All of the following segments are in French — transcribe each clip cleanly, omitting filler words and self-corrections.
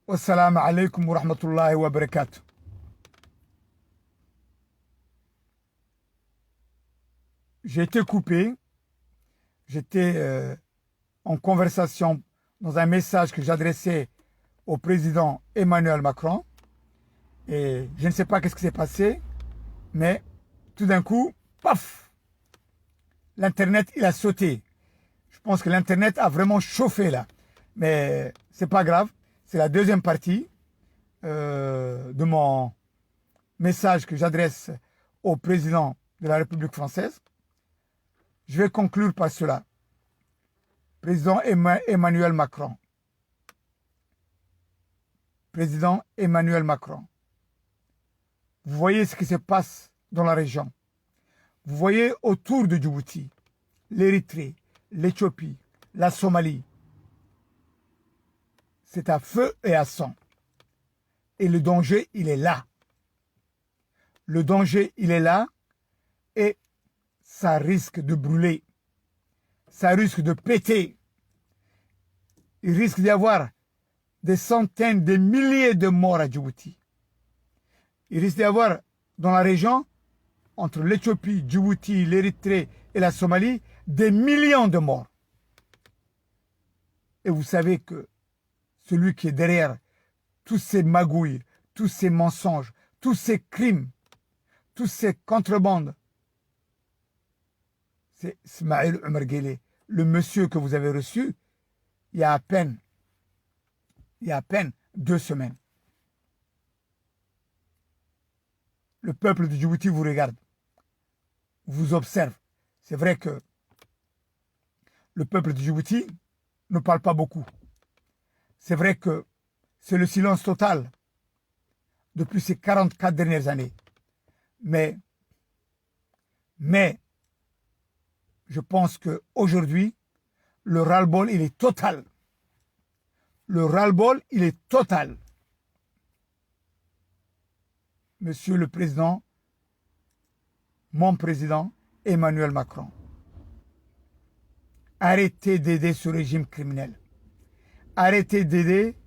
Wassalamu alaikum wa rahmatullahi wa barakatuh. J'ai été coupé. J'étais en conversation dans un message que j'adressais au président Emmanuel Macron. Et je ne sais pas qu'est-ce qui s'est passé, mais tout d'un coup, paf, l'Internet, il a sauté. Je pense que l'Internet a vraiment chauffé là. Mais c'est pas grave. C'est la deuxième partie de mon message que j'adresse au président de la République française. Je vais conclure par cela. Président Emmanuel Macron. Président Emmanuel Macron. Vous voyez ce qui se passe dans la région. Vous voyez autour de Djibouti, l'Érythrée, l'Éthiopie, la Somalie. C'est à feu et à sang. Et le danger, il est là. Le danger, il est là et ça risque de brûler. Ça risque de péter. Il risque d'y avoir des centaines de milliers de morts à Djibouti. Il risque d'y avoir dans la région, entre l'Éthiopie, Djibouti, l'Érythrée et la Somalie, des millions de morts. Et vous savez que celui qui est derrière tous ces magouilles, tous ces mensonges, tous ces crimes, tous ces contrebandes, c'est Ismaël Omar Guelleh, le monsieur que vous avez reçu il y a à peine 2 semaines. Le peuple de Djibouti vous regarde, vous observe. C'est vrai que le peuple de Djibouti ne parle pas beaucoup. C'est vrai que c'est le silence total depuis ces 44 dernières années. Mais je pense qu'aujourd'hui, le ras-le-bol, il est total. Le ras-le-bol, il est total. Monsieur le Président, mon président, Emmanuel Macron, arrêtez d'aider ce régime criminel. Arrêtez d'aider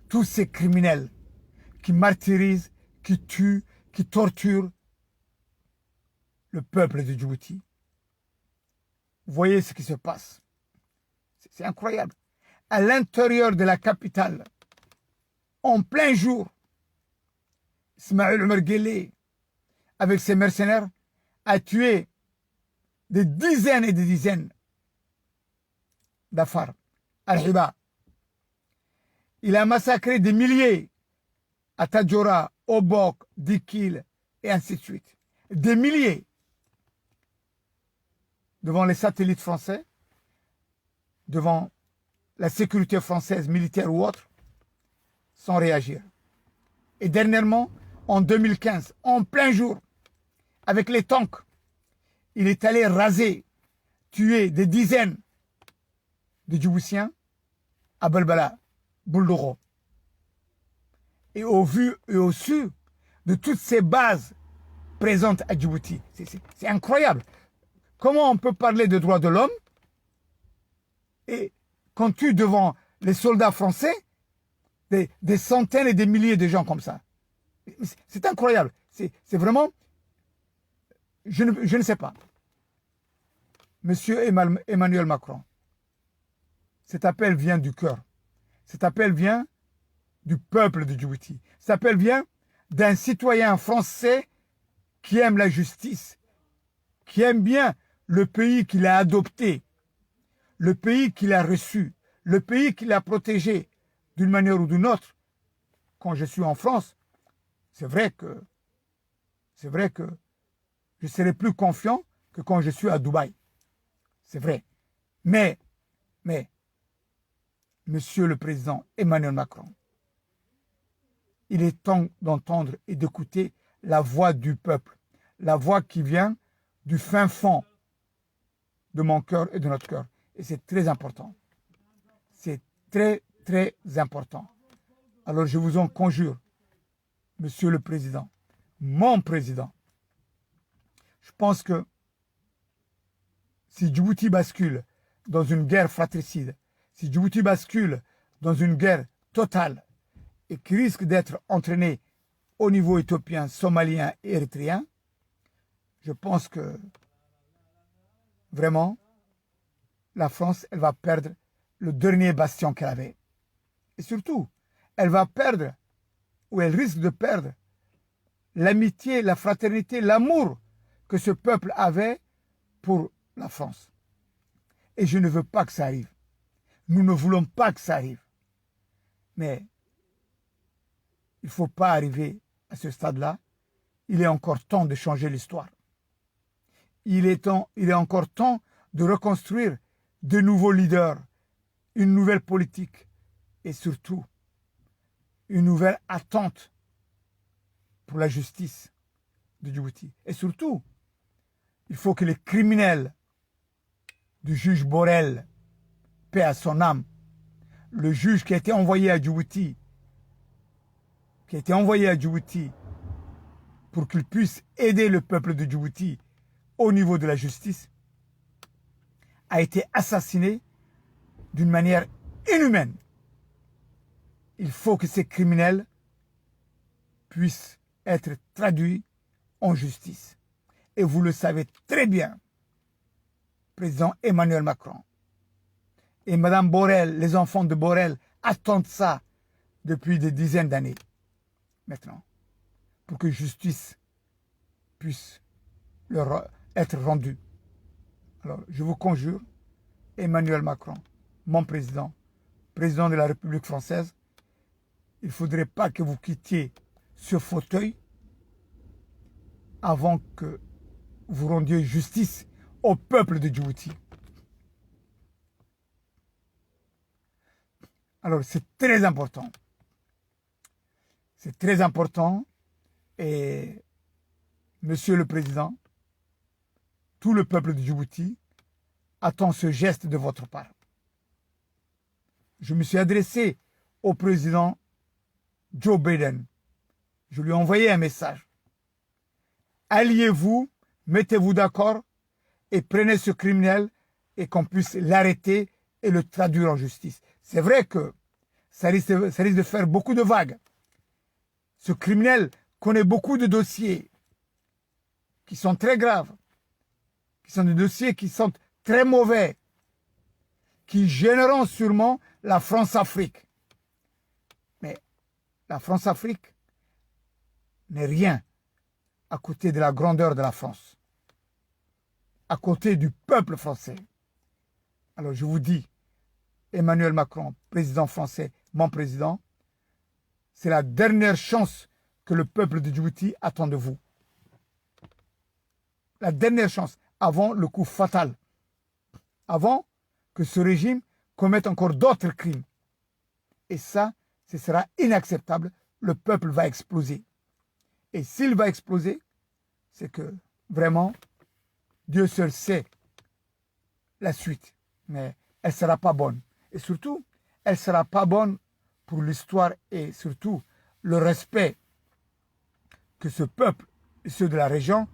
tous ces criminels qui martyrisent, qui tuent, qui torturent le peuple de Djibouti. Vous voyez ce qui se passe. C'est incroyable. À l'intérieur de la capitale, en plein jour, Ismaël Omar Guelleh, avec ses mercenaires, a tué des dizaines et des dizaines d'Afar, Al-Hiba. Il a massacré des milliers à Tadjoura, Obok, Dikil et ainsi de suite. Des milliers devant les satellites français, devant la sécurité française, militaire ou autre, sans réagir. Et dernièrement, en 2015, en plein jour, avec les tanks, il est allé raser, tuer des dizaines de Djiboutiens à Belbala, Bouldoro. Et au vu et au su de toutes ces bases présentes à Djibouti. C'est incroyable. Comment on peut parler de droits de l'homme et qu'on tue devant les soldats français des centaines et des milliers de gens comme ça? C'est incroyable. C'est vraiment... Je ne sais pas. Monsieur Emmanuel Macron, cet appel vient du cœur. Cet appel vient du peuple de Djibouti. Cet appel vient d'un citoyen français qui aime la justice, qui aime bien le pays qu'il a adopté, le pays qu'il a reçu, le pays qu'il a protégé d'une manière ou d'une autre. Quand je suis en France, c'est vrai que je serai plus confiant que quand je suis à Dubaï. C'est vrai. Mais, Monsieur le Président Emmanuel Macron, il est temps d'entendre et d'écouter la voix du peuple, la voix qui vient du fin fond de mon cœur et de notre cœur. Et c'est très important. C'est très, très important. Alors je vous en conjure, Monsieur le Président, mon Président, je pense que si Djibouti bascule dans une guerre fratricide, si Djibouti bascule dans une guerre totale, et qui risque d'être entraîné au niveau éthiopien, somalien et érythréen, je pense que vraiment, la France, elle va perdre le dernier bastion qu'elle avait. Et surtout, elle va perdre, ou elle risque de perdre, l'amitié, la fraternité, l'amour que ce peuple avait pour la France. Et je ne veux pas que ça arrive. Nous ne voulons pas que ça arrive. Mais il ne faut pas arriver à ce stade-là. Il est encore temps de changer l'histoire. Il est encore temps de reconstruire de nouveaux leaders, une nouvelle politique et surtout une nouvelle attente pour la justice de Djibouti. Et surtout, il faut que les criminels du juge Borel, paix à son âme, le juge qui a été envoyé à Djibouti, pour qu'il puisse aider le peuple de Djibouti au niveau de la justice, a été assassiné d'une manière inhumaine. Il faut que ces criminels puissent être traduits en justice. Et vous le savez très bien, président Emmanuel Macron et Madame Borel, les enfants de Borel, attendent ça depuis des dizaines d'années maintenant, pour que justice puisse leur être rendue. Alors, je vous conjure, Emmanuel Macron, mon président, président de la République française, il ne faudrait pas que vous quittiez ce fauteuil avant que vous rendiez justice au peuple de Djibouti. Alors, c'est très important. C'est très important et, Monsieur le Président, tout le peuple de Djibouti attend ce geste de votre part. Je me suis adressé au président Joe Biden. Je lui ai envoyé un message. Alliez-vous, mettez-vous d'accord et prenez ce criminel et qu'on puisse l'arrêter et le traduire en justice. C'est vrai que ça risque de faire beaucoup de vagues. Ce criminel connaît beaucoup de dossiers qui sont très graves, qui sont des dossiers qui sont très mauvais, qui gêneront sûrement la France-Afrique. Mais la France-Afrique n'est rien à côté de la grandeur de la France, à côté du peuple français. Alors je vous dis, Emmanuel Macron, président français, mon président, c'est la dernière chance que le peuple de Djibouti attend de vous. La dernière chance, avant le coup fatal, avant que ce régime commette encore d'autres crimes. Et ça, ce sera inacceptable. Le peuple va exploser. Et s'il va exploser, c'est que vraiment, Dieu seul sait la suite. Mais elle ne sera pas bonne. Et surtout, elle ne sera pas bonne pour l'histoire et surtout le respect que ce peuple et ceux de la région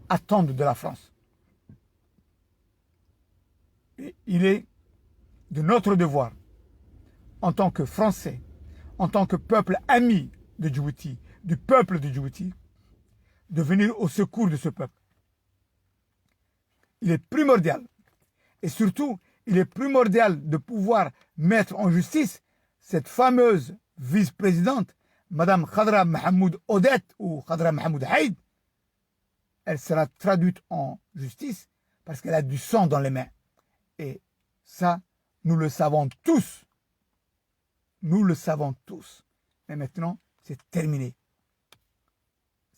attendent de la France. Et il est de notre devoir, en tant que Français, en tant que peuple ami de Djibouti, du peuple de Djibouti, de venir au secours de ce peuple. Il est primordial. Et surtout, il est primordial de pouvoir mettre en justice cette fameuse vice-présidente, Madame Khadra Mahmoud Odette ou Khadra Mahmoud Haïd. Elle sera traduite en justice parce qu'elle a du sang dans les mains. Et ça, nous le savons tous. Nous le savons tous. Mais maintenant, c'est terminé.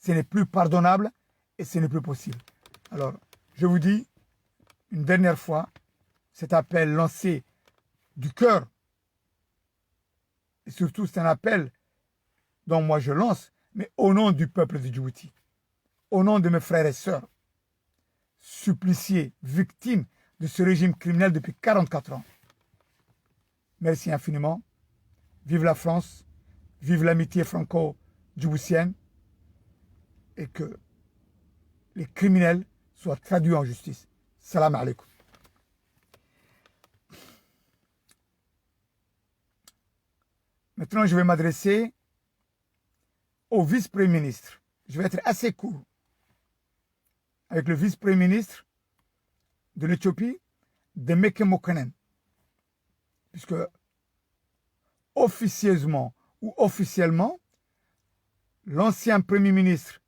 Ce n'est plus pardonnable et ce n'est plus possible. Alors, je vous dis, une dernière fois, cet appel lancé du cœur, et surtout c'est un appel dont moi je lance, mais au nom du peuple de Djibouti, au nom de mes frères et sœurs, suppliciés, victimes de ce régime criminel depuis 44 ans. Merci infiniment. Vive la France, vive l'amitié franco-djiboutienne et que les criminels soient traduits en justice. Salam alaikum. Maintenant, je vais m'adresser au vice-premier ministre. Je vais être assez court. Avec le vice-premier ministre de l'Éthiopie, Demeke Mekonnen. Puisque officieusement ou officiellement, l'ancien premier ministre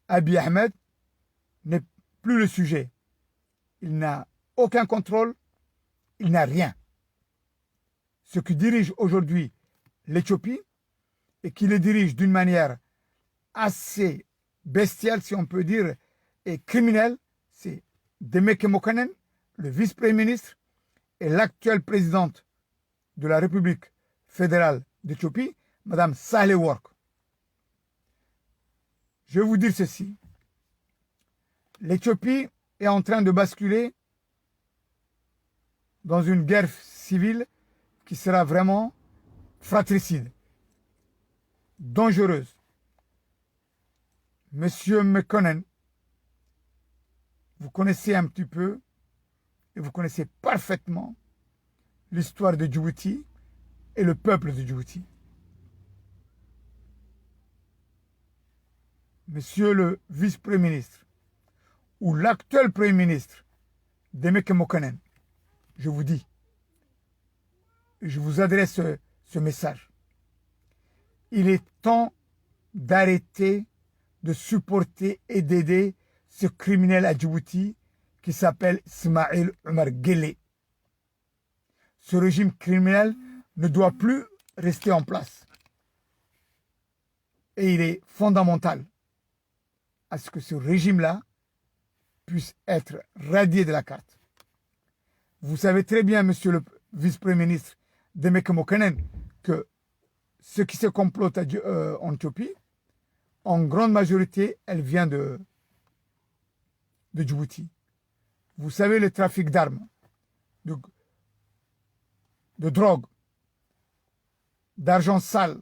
Abiy Ahmed n'est plus le sujet. Il n'a aucun contrôle, il n'a rien. Ce qui dirige aujourd'hui l'Éthiopie et qui le dirige d'une manière assez bestiale, si on peut dire, et criminelle, c'est Demeke Mekonnen, le vice-premier ministre, et l'actuelle présidente de la République fédérale d'Éthiopie, Madame Sahle-Work. Je vais vous dire ceci. L'Éthiopie est en train de basculer dans une guerre civile qui sera vraiment fratricide, dangereuse. Monsieur Mekonnen, vous connaissez un petit peu et vous connaissez parfaitement l'histoire de Djibouti et le peuple de Djibouti. Monsieur le vice-premier ministre ou l'actuel premier ministre Demeke Mekonnen, je vous dis, je vous adresse ce message. Il est temps d'arrêter de supporter et d'aider ce criminel à Djibouti qui s'appelle Ismaïl Omar Guelleh. Ce régime criminel ne doit plus rester en place. Et il est fondamental à ce que ce régime-là puisse être radié de la carte. Vous savez très bien, monsieur le vice-premier ministre Demeke Mekonnen, que ce qui se complote en Éthiopie, en grande majorité, elle vient de Djibouti. Vous savez, le trafic d'armes, de drogue, d'argent sale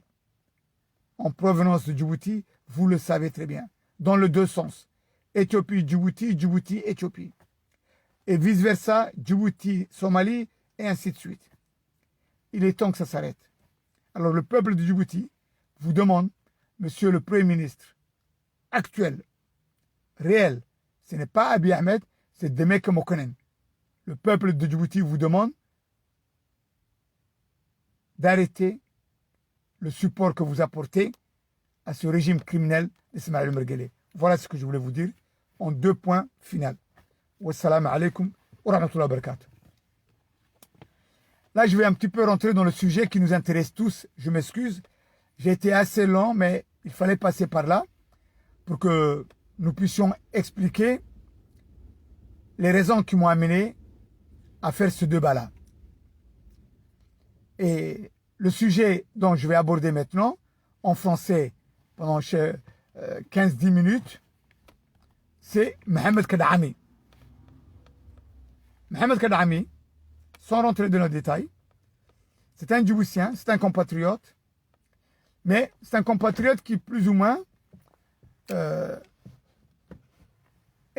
en provenance de Djibouti, vous le savez très bien, dans les deux sens. Éthiopie, Djibouti, Djibouti, Éthiopie. Et vice-versa, Djibouti, Somalie, et ainsi de suite. Il est temps que ça s'arrête. Alors le peuple de Djibouti vous demande, monsieur le Premier ministre actuel, réel, ce n'est pas Abiy Ahmed, c'est Demeke Mekonnen. Le peuple de Djibouti vous demande d'arrêter le support que vous apportez à ce régime criminel d'Ismaïl Omar Guelleh. Voilà ce que je voulais vous dire en 2 points finaux. Wassalamu alaikum wa rahmatullahi wa barakatuh. Là, je vais un petit peu rentrer dans le sujet qui nous intéresse tous. Je m'excuse, j'ai été assez lent, mais il fallait passer par là pour que nous puissions expliquer les raisons qui m'ont amené à faire ce débat-là. Et le sujet dont je vais aborder maintenant, en français, pendant 15-10 minutes, c'est Mohamed Kadhami. Mohamed Kadhami, sans rentrer dans le détail, c'est un Djiboutien, c'est un compatriote, mais c'est un compatriote qui, plus ou moins, est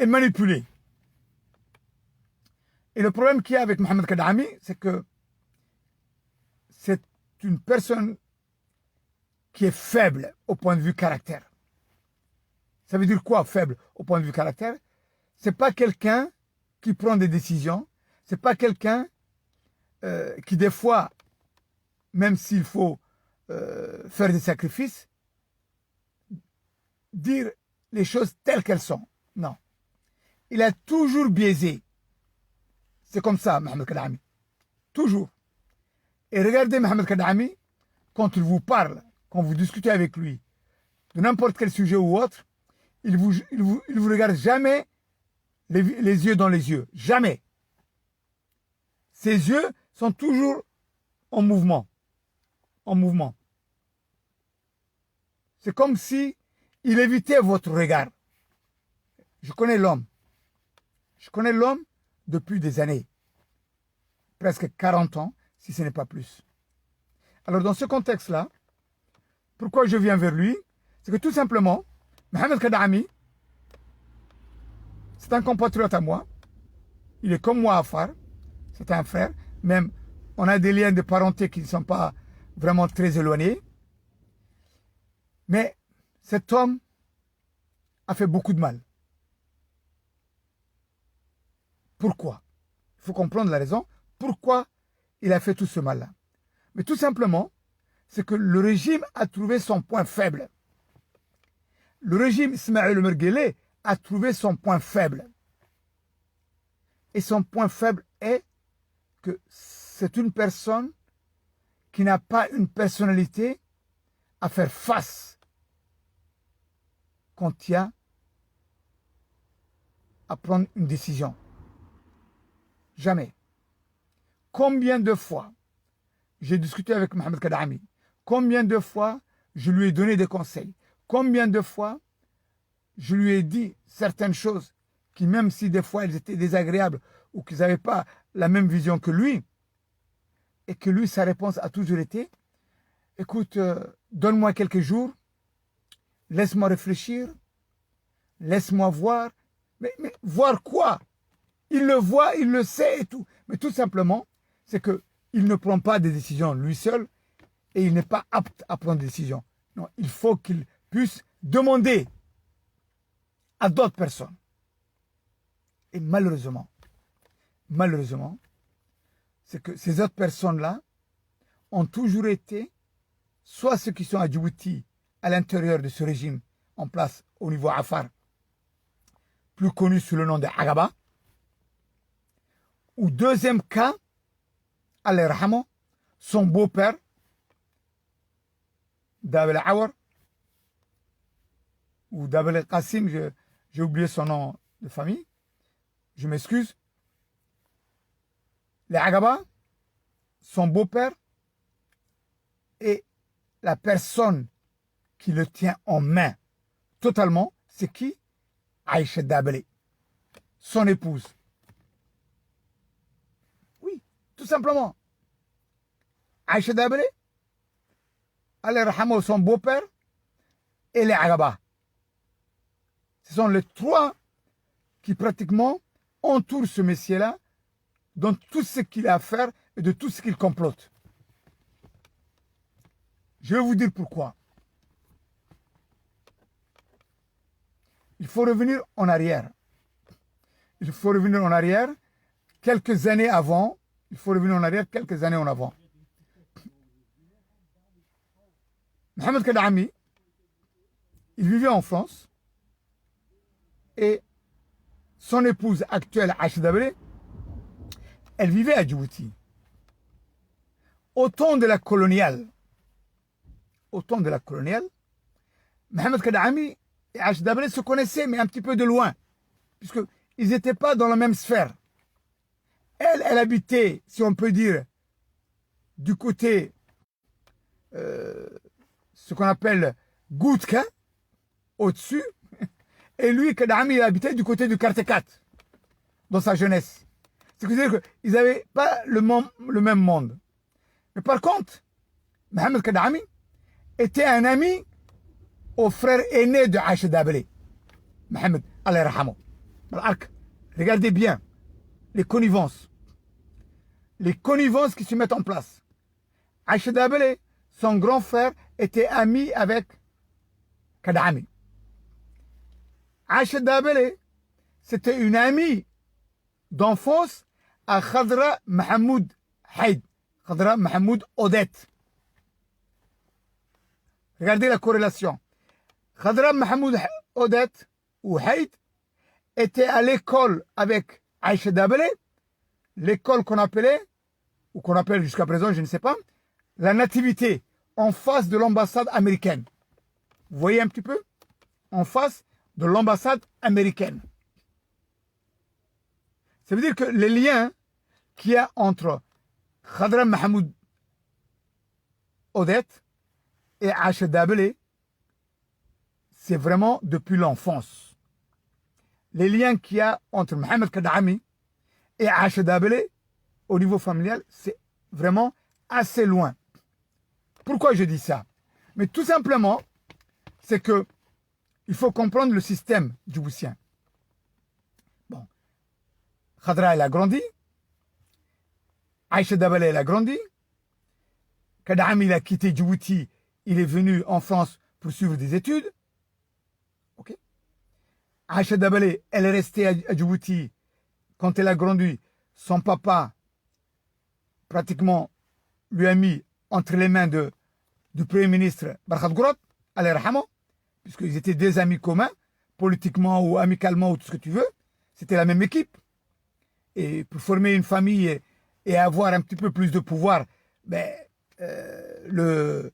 manipulé. Et le problème qu'il y a avec Mohamed Kadhami, c'est que c'est une personne qui est faible au point de vue caractère. Ça veut dire quoi, faible au point de vue caractère? C'est pas quelqu'un qui prend des décisions, c'est pas quelqu'un qui des fois, même s'il faut faire des sacrifices, dire les choses telles qu'elles sont. Non. Il a toujours biaisé. C'est comme ça, Mohamed Kadhami. Toujours. Et regardez Mohamed Kadhami, quand il vous parle, quand vous discutez avec lui, de n'importe quel sujet ou autre, il vous regarde jamais les yeux dans les yeux. Jamais. Ses yeux sont toujours en mouvement. En mouvement. C'est comme si il évitait votre regard. Je connais l'homme. Je connais l'homme depuis des années. Presque 40 ans, si ce n'est pas plus. Alors dans ce contexte-là, pourquoi je viens vers lui? C'est que tout simplement, Mohamed Kadhami, c'est un compatriote à moi. Il est comme moi à Afar. C'est un frère. Même, on a des liens de parenté qui ne sont pas vraiment très éloignés. Mais cet homme a fait beaucoup de mal. Pourquoi? Il faut comprendre la raison. Pourquoi il a fait tout ce mal-là? Mais tout simplement, c'est que le régime a trouvé son point faible. Le régime Ismaël Omar Guelleh a trouvé son point faible. Et son point faible est que c'est une personne qui n'a pas une personnalité à faire face quand il y a à prendre une décision. Jamais. Combien de fois j'ai discuté avec Mohamed Kadami? Combien de fois je lui ai donné des conseils? Combien de fois je lui ai dit certaines choses qui, même si des fois elles étaient désagréables ou qu'ils n'avaient pas la même vision que lui, et que lui, sa réponse a toujours été, écoute, donne-moi quelques jours, laisse-moi réfléchir, laisse-moi voir. Mais voir quoi? Il le voit, il le sait et tout. Mais tout simplement, c'est qu'il ne prend pas des décisions lui seul et il n'est pas apte à prendre des décisions. Non, il faut qu'il puisse demander à d'autres personnes. Et malheureusement, c'est que ces autres personnes-là ont toujours été soit ceux qui sont à Djibouti, à l'intérieur de ce régime en place au niveau Afar, plus connu sous le nom de Agaba, ou deuxième cas, Allah Rahman, son beau-père, Dabel Awar, ou Dabel Qassim, j'ai oublié son nom de famille, je m'excuse. Les Agaba, son beau-père, et la personne qui le tient en main totalement, c'est qui? Aïcha Dabele, son épouse. Oui, tout simplement. Aïcha Dabele, Allah Rahamo, son beau-père, et les Agaba. Ce sont les trois qui pratiquement entourent ce messier-là dans tout ce qu'il a à faire et de tout ce qu'il complote. Je vais vous dire pourquoi. Il faut revenir en arrière. Il faut revenir en arrière quelques années avant. Il faut revenir en arrière quelques années en avant. Mohamed Kadami, il vivait en France et son épouse actuelle, Aïcha Dabele, elle vivait à Djibouti. Au temps de la coloniale, Mohamed Kadami et Aïcha Dabele se connaissaient, mais un petit peu de loin, puisqu'ils n'étaient pas dans la même sphère. Elle habitait, si on peut dire, du côté, ce qu'on appelle Goutka, au-dessus, et lui, Kadami, il habitait du côté du Kartekat, dans sa jeunesse. C'est-à-dire qu'ils n'avaient pas le même monde. Mais par contre, Mohamed Kadami était un ami au frère aîné de Aïcha Dabele, Mohamed, Allah yarhamo. Regardez bien les connivences. Les connivences qui se mettent en place. Aïcha Dabele, son grand frère, était ami avec Kadami. Aïcha Dabele, c'était une amie d'enfance à Khadra Mahmoud Haïd. Khadra Mahmoud Odette. Regardez la corrélation. Khadra Mahmoud Odette ou Haïd était à l'école avec Aïcha Dabele, l'école qu'on appelait, ou qu'on appelle jusqu'à présent, je ne sais pas, la Nativité, en face de l'ambassade américaine. Vous voyez un petit peu? En face de l'ambassade américaine. Ça veut dire que les liens qu'il y a entre Khadra Mahmoud Odette et Aïcha Dabele, c'est vraiment depuis l'enfance. Les liens qu'il y a entre Mohamed Kadami et Aïcha Dabele, au niveau familial, c'est vraiment assez loin. Pourquoi je dis ça? Mais tout simplement, c'est que il faut comprendre le système djiboutien. Bon, Khadra, elle a grandi. Aïcha Dabele, elle a grandi. Kadami, il a quitté Djibouti. Il est venu en France poursuivre des études. Ok. Aïcha Dabale, elle est restée à Djibouti. Quand elle a grandi, son papa, pratiquement, lui a mis entre les mains du Premier ministre Barkhad Gourad, alayhi rahama, puisqu'ils étaient des amis communs, politiquement ou amicalement ou tout ce que tu veux. C'était la même équipe. Et pour former une famille et avoir un petit peu plus de pouvoir, ben, le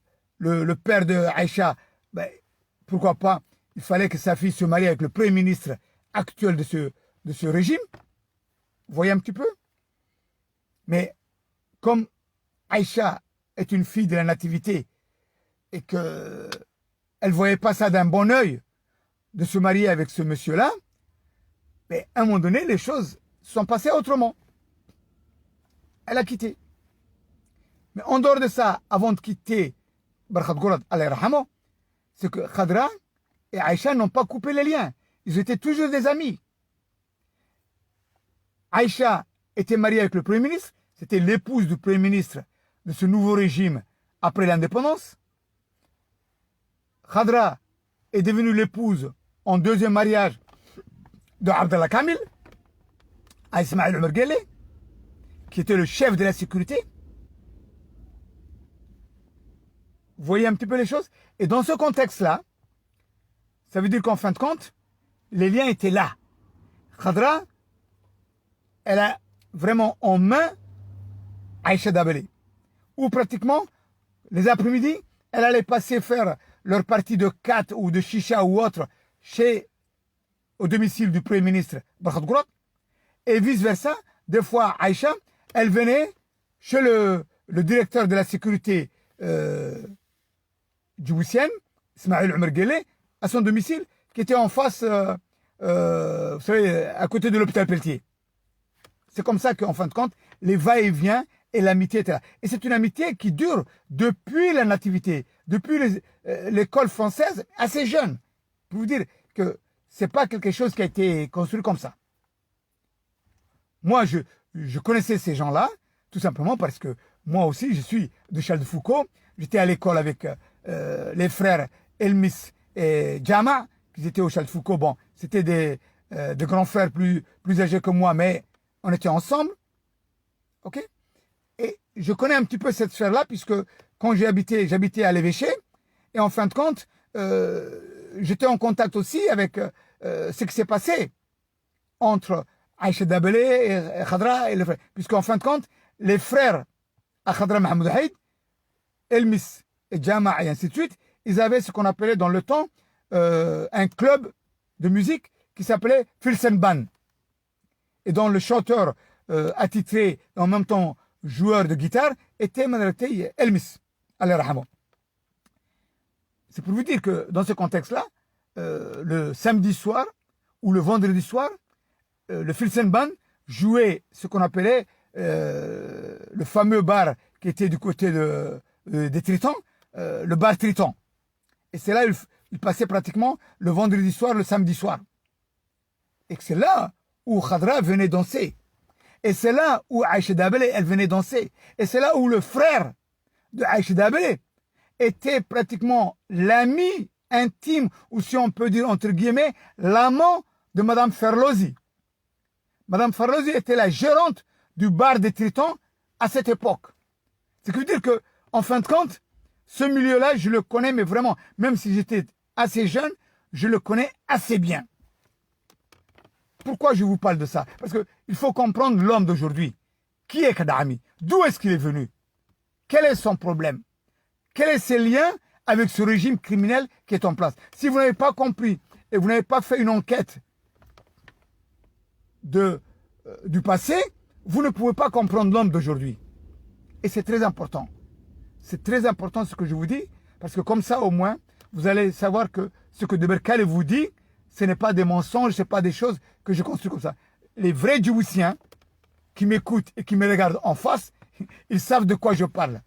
père de Aïcha, ben, pourquoi pas, il fallait que sa fille se marie avec le Premier ministre actuel de ce régime. Vous voyez un petit peu? Mais comme Aïcha est une fille de la nativité et qu'elle ne voyait pas ça d'un bon œil de se marier avec ce monsieur-là, mais à un moment donné, les choses sont passées autrement. Elle a quitté. Mais en dehors de ça, avant de quitter Barkhad Gourad, alayhi rahama, c'est que Khadra et Aïcha n'ont pas coupé les liens. Ils étaient toujours des amis. Aïcha était mariée avec le Premier ministre, c'était l'épouse du Premier ministre de ce nouveau régime après l'indépendance. Khadra est devenue l'épouse en deuxième mariage de Abdallah Kamil, à Ismaël Omar Guelleh, qui était le chef de la sécurité. Vous voyez un petit peu les choses? Et dans ce contexte-là, ça veut dire qu'en fin de compte, les liens étaient là. Khadra, elle a vraiment en main Aïcha Dabale, où pratiquement, les après-midi, elle allait passer faire leur partie de kat ou de chicha ou autre au domicile du Premier ministre Barkhad Gourad, et vice-versa. Des fois, Aïcha, elle venait chez le directeur de la sécurité djiboutienne, Ismaël Omar Guelleh, à son domicile, qui était en face, vous savez, à côté de l'hôpital Pelletier. C'est comme ça qu'en fin de compte, les va-et-vient et l'amitié était là. Et c'est une amitié qui dure depuis la nativité, depuis l'école française, assez jeune. Pour vous dire que c'est pas quelque chose qui a été construit comme ça. Moi, je connaissais ces gens-là, tout simplement parce que moi aussi, je suis de Charles de Foucault. J'étais à l'école avec les frères Elmis et Jama, qui étaient au Charles de Foucault. Bon, c'était des grands frères plus âgés que moi, mais on était ensemble. Ok? Et je connais un petit peu cette sphère-là, puisque quand j'habitais à l'évêché, et en fin de compte, j'étais en contact aussi avec ce qui s'est passé entre Aïcha Dabale et Khadra et les frères. Puisqu'en fin de compte, les frères à Khadra Mohamed Haïd, Elmis et Jama et ainsi de suite, ils avaient ce qu'on appelait dans le temps un club de musique qui s'appelait Filsenban. Et dont le chanteur attitré, en même temps joueur de guitare, était Manratei Elmis, alayhi rahama. C'est pour vous dire que dans ce contexte-là, le samedi soir ou le vendredi soir, le Filsenban jouait ce qu'on appelait le fameux bar qui était du côté des Tritons, le bar Triton. Et c'est là il passait pratiquement le vendredi soir, le samedi soir. Et c'est là où Khadra venait danser. Et c'est là où Aïcha Dabale, elle venait danser. Et c'est là où le frère de Aïcha Dabale était pratiquement l'ami intime, ou si on peut dire entre guillemets, l'amant de Madame Ferlozi. Madame Ferlozi était la gérante du bar des Tritons à cette époque. Ce qui veut dire que, en fin de compte, ce milieu-là, je le connais, mais vraiment, même si j'étais assez jeune, je le connais assez bien. Pourquoi je vous parle de ça? Parce qu'il faut comprendre l'homme d'aujourd'hui. Qui est Kadhafi? D'où est-ce qu'il est venu? Quel est son problème? Quels sont ses liens avec ce régime criminel qui est en place? Si vous n'avez pas compris et vous n'avez pas fait une enquête du passé, vous ne pouvez pas comprendre l'homme d'aujourd'hui. Et c'est très important. C'est très important ce que je vous dis, parce que comme ça, au moins, vous allez savoir que ce que Deberkale vous dit, ce n'est pas des mensonges, ce n'est pas des choses que je construis comme ça. Les vrais Djiboutiens qui m'écoutent et qui me regardent en face, ils savent de quoi je parle.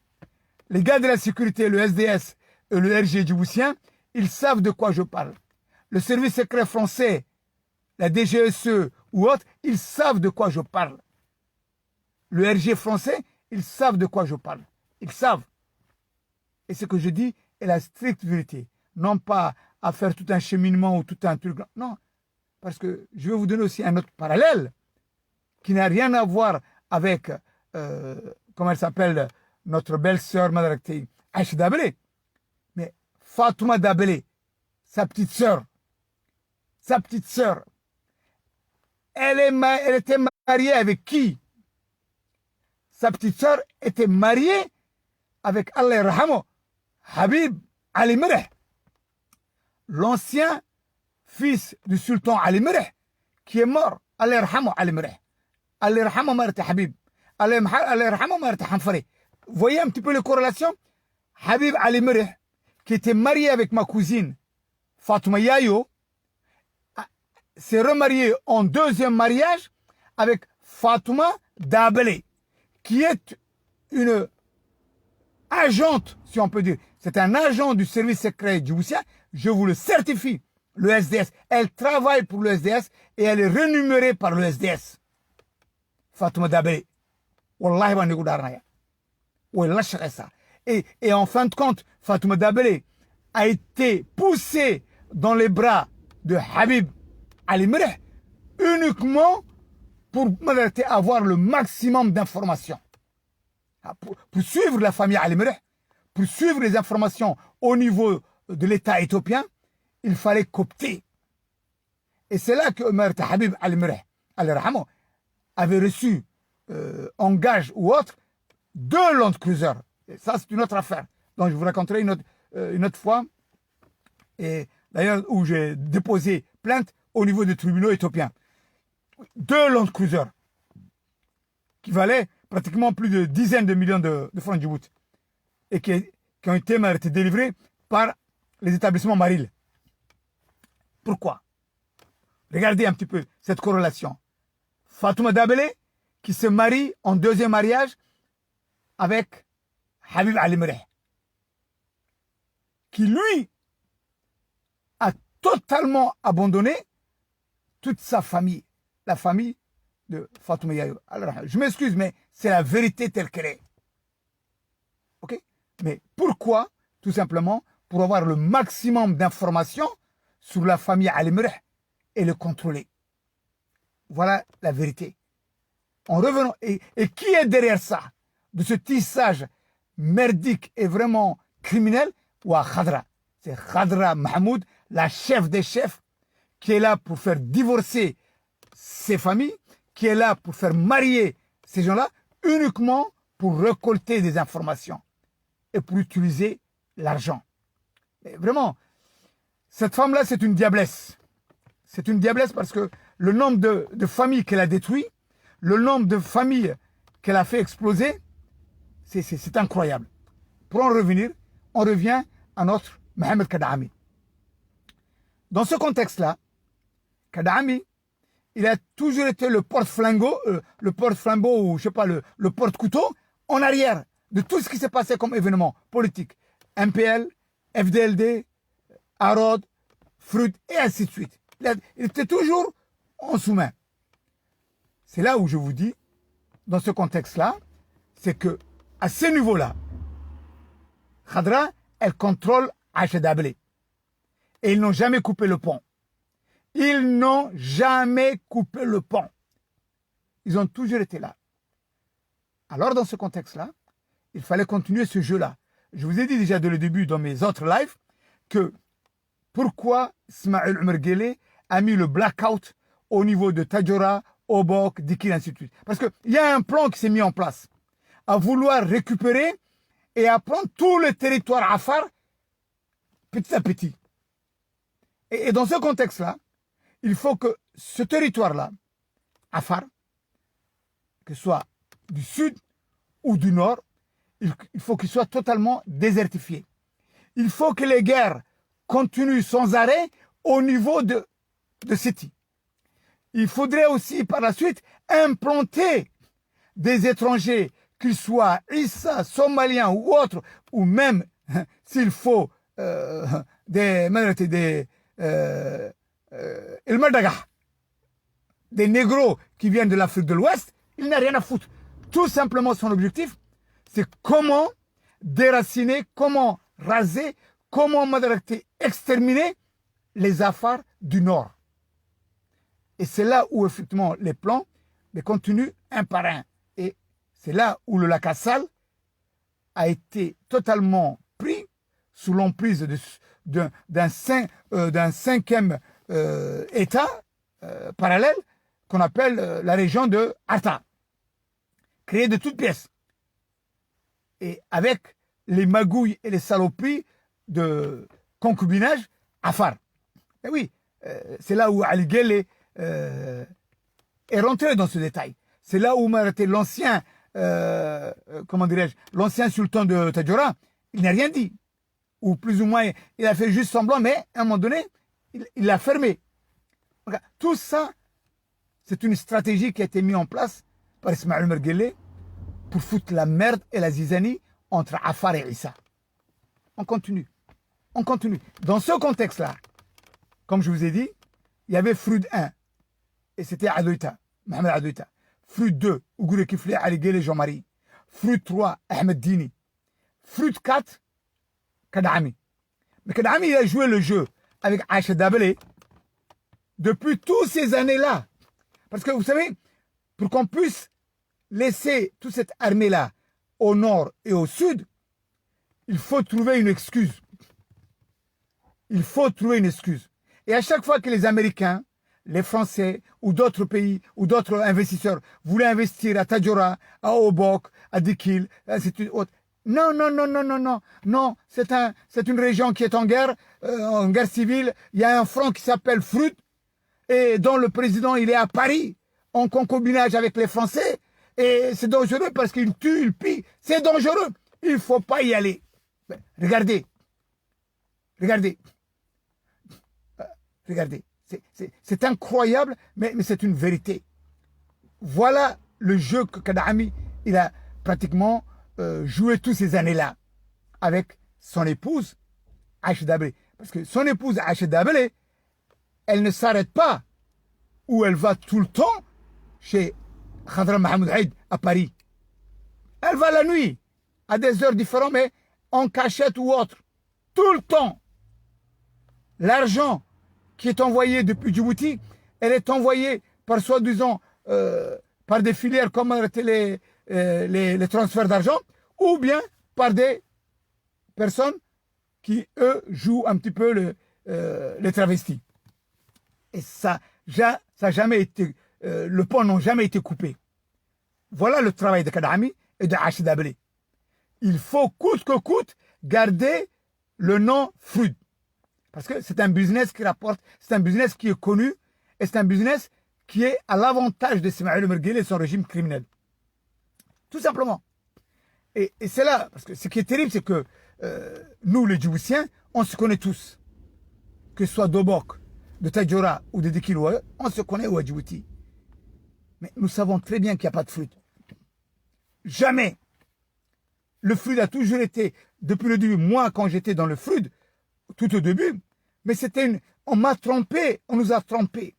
Les gars de la sécurité, le SDS et le RG djiboutien, ils savent de quoi je parle. Le service secret français, la DGSE ou autre, ils savent de quoi je parle. Le RG français, ils savent de quoi je parle. Ils savent. Et ce que je dis est la stricte vérité. non pas à faire tout un cheminement ou tout un truc. Non, parce que je vais vous donner aussi un autre parallèle qui n'a rien à voir avec, comment elle s'appelle, notre belle-sœur, Aïcha Dabélé. Mais Fatouma Dabélé, sa petite sœur, elle était mariée avec qui? Sa petite sœur était mariée avec Allah Rahamo, Habib Ali Mereh, l'ancien fils du sultan Ali Mereh, qui est mort. Allah Rahamo Ali Mereh. Allah Rahamo Marta Habib. Allah Rahamo Marta Hanfari. Vous voyez un petit peu les corrélations? Habib Ali Mereh, qui était marié avec ma cousine Fatouma Yayo, s'est remarié en deuxième mariage avec Fatouma Dabélé, qui est une agente, si on peut dire. C'est un agent du service secret djiboutien. Je vous le certifie, le SDS. Elle travaille pour le SDS et elle est rémunérée par le SDS. Fatouma Dabélé. Wallahi wa nigu darnaya. Wallah ça. Et en fin de compte, Fatouma Dabélé a été poussée dans les bras de Habib Ali Mereh uniquement pour avoir le maximum d'informations. Pour suivre la famille Ali Mereh, pour suivre les informations au niveau de l'État éthiopien, il fallait coopter. Et c'est là que Habib Ali Mereh avait reçu en gage ou autre 2 Land Cruiser. Et ça, c'est une autre affaire. Donc, je vous raconterai une autre fois. Et d'ailleurs, où j'ai déposé plainte au niveau des tribunaux éthiopiens. 2 Land Cruiser qui valaient pratiquement plus de dizaines de millions de francs Djibouti et qui ont été délivrés par les établissements Maril. Pourquoi? Regardez un petit peu cette corrélation. Fatouma Dabélé qui se marie en deuxième mariage avec Habib Ali Mereh, qui lui a totalement abandonné toute sa famille, la famille de Fatouma Yayo. Alors, je m'excuse, mais c'est la vérité telle qu'elle est. Ok? Mais pourquoi? Tout simplement pour avoir le maximum d'informations sur la famille Ali Mereh et le contrôler. Voilà la vérité. En revenant, et qui est derrière ça? De ce tissage merdique et vraiment criminel? Ouah, Khadra. C'est Khadra Mahmoud, la chef des chefs, qui est là pour faire divorcer ces familles, qui est là pour faire marier ces gens-là, uniquement pour récolter des informations et pour utiliser l'argent. Vraiment, cette femme-là, c'est une diablesse. C'est une diablesse parce que le nombre de familles qu'elle a détruit, le nombre de familles qu'elle a fait exploser, c'est incroyable. Pour en revenir, on revient à notre Mohamed Kadhaami. Dans ce contexte-là, Kadhaami, il a toujours été le porte-flingot, ou je sais pas, le porte-couteau en arrière de tout ce qui s'est passé comme événement politique. MPL, FDLD, Arod, Frut, et ainsi de suite. Il était toujours en sous-main. C'est là où je vous dis, dans ce contexte-là, c'est que à ce niveau-là, Khadra, elle contrôle Aïcha Dabélé. Et ils n'ont jamais coupé le pont. Ils n'ont jamais coupé le pont. Ils ont toujours été là. Alors, dans ce contexte-là, il fallait continuer ce jeu-là. Je vous ai dit déjà dès le début dans mes autres lives que pourquoi Ismaël Oumar Guelleh a mis le blackout au niveau de Tadjoura, Obok, Dikil, ainsi de suite. Parce qu'il y a un plan qui s'est mis en place à vouloir récupérer et à prendre tout le territoire Afar petit à petit. Et dans ce contexte-là, il faut que ce territoire-là, Afar, que ce soit du sud ou du nord, il faut qu'il soit totalement désertifié. Il faut que les guerres continuent sans arrêt au niveau de Siti. Il faudrait aussi par la suite implanter des étrangers, qu'ils soient Issa, Somaliens ou autres, ou même, s'il faut, des négros qui viennent de l'Afrique de l'Ouest. Il n'a rien à foutre. Tout simplement, son objectif, c'est comment déraciner, comment raser, comment exterminer les Afars du Nord. Et c'est là où, effectivement, les plans continuent un par un. Et c'est là où le lac Assal a été totalement pris sous l'emprise d'un cinquième État parallèle qu'on appelle la région de Arta, créée de toutes pièces. Et avec les magouilles et les saloperies de concubinage Afar. Et oui, c'est là où Ali Guelleh est rentré dans ce détail. C'est là où l'ancien, comment dirais-je, l'ancien sultan de Tadjoura, il n'a rien dit. Ou plus ou moins, il a fait juste semblant, mais à un moment donné, il l'a fermé. Donc, tout ça, c'est une stratégie qui a été mise en place par Ismaël Omar Guelleh pour foutre la merde et la zizanie entre Afar et Issa. On continue. On continue. Dans ce contexte-là, comme je vous ai dit, il y avait Frud 1, et c'était Adoïta, Mohamed Adoïta. Frud 2, Ougoure Kifli, Ali Guelleh, Jean-Marie. Frud 3, Ahmed Dini. Frud 4, Kadami. Mais Kadami, il a joué le jeu avec Aïcha Dabelé depuis toutes ces années-là. Parce que vous savez, pour qu'on puisse laisser toute cette armée-là au nord et au sud, il faut trouver une excuse. Il faut trouver une excuse. Et à chaque fois que les Américains, les Français ou d'autres pays ou d'autres investisseurs voulaient investir à Tadjoura, à Obok, à Dikil, ainsi de suite, non, non, non, non, non, non, non, c'est une région qui est en guerre civile. Il y a un front qui s'appelle Frut et dont le président il est à Paris en concubinage avec les Français et c'est dangereux parce qu'il tue, il pille, c'est dangereux. Il ne faut pas y aller. Mais regardez, regardez, regardez, c'est incroyable, mais c'est une vérité. Voilà le jeu que Kadami il a pratiquement joué toutes ces années-là avec son épouse Aïcha Dabelé. Parce que son épouse Aïcha Dabelé, elle ne s'arrête pas où elle va tout le temps chez Khadra Mahmoud Haïd à Paris. Elle va la nuit, à des heures différentes, mais en cachette ou autre. Tout le temps. L'argent qui est envoyé depuis Djibouti, elle est envoyée par soi-disant par des filières comme les transferts d'argent ou bien par des personnes qui, eux, jouent un petit peu les travestis. Et ça n'a jamais été, le pont n'a jamais été coupé. Voilà le travail de Kadami et de Aïcha Dabelé. Il faut coûte que coûte garder le nom Frud. Parce que c'est un business qui rapporte, c'est un business qui est connu et c'est un business qui est à l'avantage de Ismaël Omar Guelleh et son régime criminel. Tout simplement. Et c'est là, parce que ce qui est terrible, c'est que nous, les Djiboutiens, on se connaît tous. Que ce soit d'Obok, de Tadjoura ou de Dikil, on se connaît au Djibouti. Mais nous savons très bien qu'il n'y a pas de Frud. Jamais. Le Frud a toujours été, depuis le début, moi quand j'étais dans le Frud, tout au début, mais c'était on m'a trompé, on nous a trompés.